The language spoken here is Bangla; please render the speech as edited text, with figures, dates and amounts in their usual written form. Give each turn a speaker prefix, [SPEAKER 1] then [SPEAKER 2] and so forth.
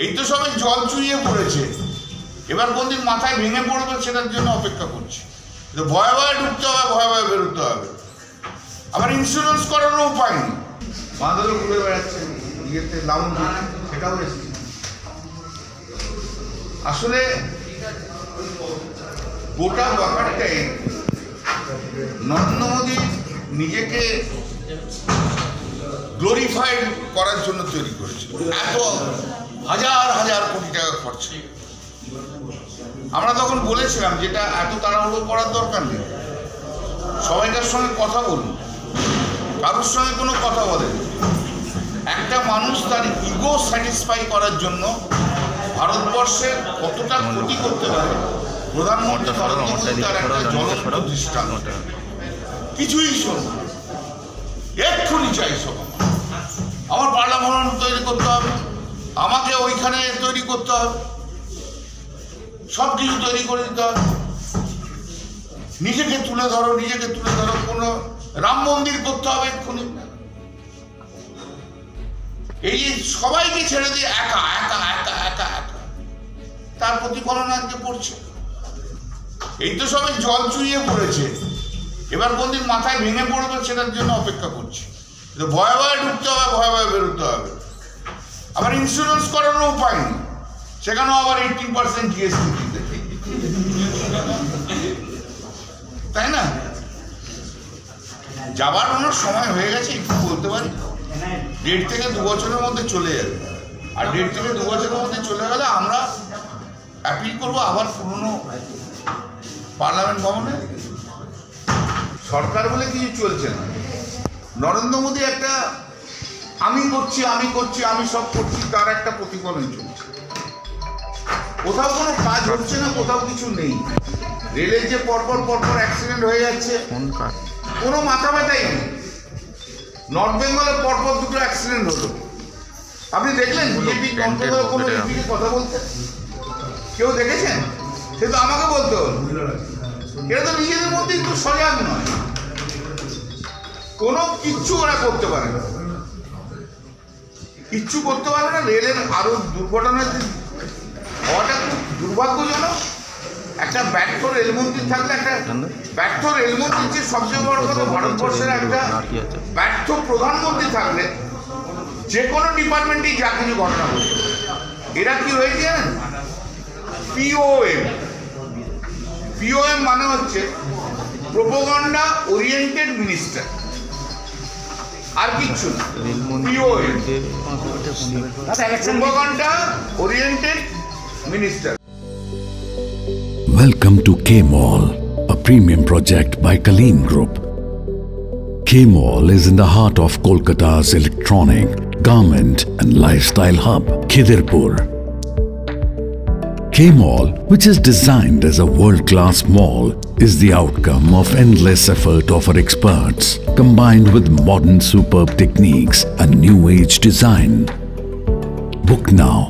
[SPEAKER 1] এই তো সবাই জল চুইয়ে পড়েছে, এবার কোনদিন মাথায় ভেঙে পড়বে সেটার জন্য অপেক্ষা করছি। ভয়ে ভয়ে ঢুকতে হবে, ভয়ে ভয়ে বেরোতে হবে। আবার ইন্স্যুরেন্স করারও উপায় নেই। বাঁধলে ঘুরে বেড়াচ্ছে ইয়েতে লাউন, সেটাও এসেছে। আসলে গোটা ব্যাপারটাই নরেন্দ্র মোদী নিজেকে গ্লোরিফাইড করার জন্য তৈরি করেছে। এত হাজার হাজার কোটি টাকা খরচ। আমরা তখন বলেছিলাম যেটা এত তাড়াহুড়ো করার দরকার নেই, সবাইকার সঙ্গে কথা বলুন। কারোর সঙ্গে কোনো কথা বলেন। একটা মানুষ তার ইগো স্যাটিসফাই করার জন্য ভারতবর্ষের কতটা ক্ষতি করতে পারে প্রধানমন্ত্রী নরেন্দ্র মোদী তার একটা জ্বলন্ত দৃষ্টান্ত। কিছুই শোন, এক্ষুনি চাই সব আমার পার্লামেন্ট তৈরি করতে হবে, আমাকে ওইখানে তৈরি করতে হবে, সব কিছু তৈরি করে দিতে হবে। নিজেকে তুলে ধরো, নিজেকে তুলে ধরো। কোনো রাম মন্দির করতে হবে এক্ষুনি। এই সবাইকে ছেড়ে দিয়ে একা একা একা একা একা, তার প্রতিফলন আজকে পড়ছে। এই তো সবাই জল চুইয়ে পড়েছে, এবার কোনদিন মাথায় ভেঙে পড়বে সেটার জন্য অপেক্ষা করছি। ভয়ে ভয়ে ঢুকতে হবে, ভয়ে ভয়ে বেরোতে হবে। আবার ইন্স্যুরেন্স করারও উপায় নেই, সেখানেও আবার 80% জিএসটি দিতে, তাই না? যাবার অনেক সময় হয়ে গেছে, একটু বলতে পারি। 1.5 থেকে 2 বছরের মধ্যে চলে যাবে। আর 1.5 থেকে 2 বছরের মধ্যে চলে গেলে আমরা অ্যাপিল করবো আবার পুরনো পার্লামেন্ট ভবনে। সরকার বলে কিছু চলছে না। নরেন্দ্র মোদী একটা আমি করছি আমি করছি আমি সব করছি, তার একটা প্রতিফলন চলছে। কোথাও কোনো কাজ হচ্ছে না, কোথাও কিছু নেই। রেলের যে পরপর পরপর অ্যাক্সিডেন্ট হয়ে যাচ্ছে, কোনো মাথা ব্যথাই নেই। নর্থ বেঙ্গলে পরপর 2টো অ্যাক্সিডেন্ট হলো। আপনি দেখলেন বিজেপি কন্ট্রোলে কোনো এমপিকে কথা বলতে? কেউ দেখেছেন? সে তো আমাকে বলতে হলো। এটা তো নিজেদের মধ্যে একটু সজাগ নয়, কোনো কিচ্ছু ওরা করতে পারে না, কিচ্ছু করতে পারে না। রেলের আরো দুর্ঘটনা হওয়াটা খুব দুর্ভাগ্যজনক। একটা ব্যর্থ রেলমন্ত্রী থাকলে, একটা ব্যর্থ রেলমন্ত্রীর চেয়ে সবচেয়ে বড় কথা ভারতবর্ষের একটা ব্যর্থ প্রধানমন্ত্রী থাকলে যে কোনো ডিপার্টমেন্টেই যা কিছু ঘটনা ঘটে। এরা কি হয়েছে জানেন? পিওএম মানে হচ্ছে প্রোপাগান্ডা ওরিয়েন্টেড মিনিস্টার, আর কিচ্ছু না। POM propaganda oriented minister.
[SPEAKER 2] Welcome to K-Mall, a premium project by Kaleen Group. K-Mall is in the heart of Kolkata's electronic, garment and lifestyle hub, Khidirpur. K-Mall, which is designed as a world-class mall, is the outcome of endless effort of our experts, combined with modern superb techniques and new-age design. Book now